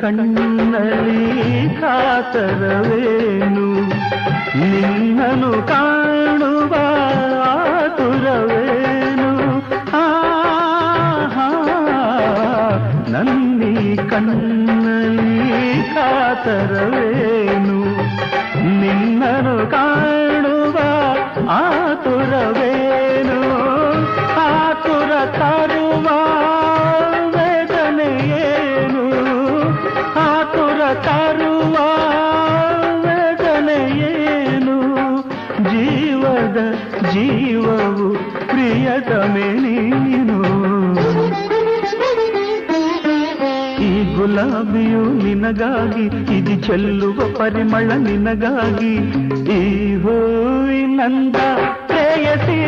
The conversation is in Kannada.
ಕಣ್ಣಲ್ಲಿ ಕಾತರವೇನು ನಿನ್ನನು ಕಾಣುವ ಆತುರವೇನು ನನ್ನಿ ಕಣ್ಣಲ್ಲಿ ಕಾತರವೇನು ನಿನ್ನನು ಕಾಣುವ ಆತುರವೇನು ಆತುರ ತರುವ ವೇದನೆಯೇನು ಆತುರ ತರುವ ವೇದನೆಯೇನು ಜೀವದ ಜೀವವು ಪ್ರಿಯತಮೆ ನೀನು ಈ ಗುಲಾಬಿಯು ನಿನಗಾಗಿ ಇದು ಚೆಲ್ಲುವ ಪರಿಮಳ ನಿನಗಾಗಿ ಈ ಹೂವಿನಂದ ಪ್ರೇಯಸಿ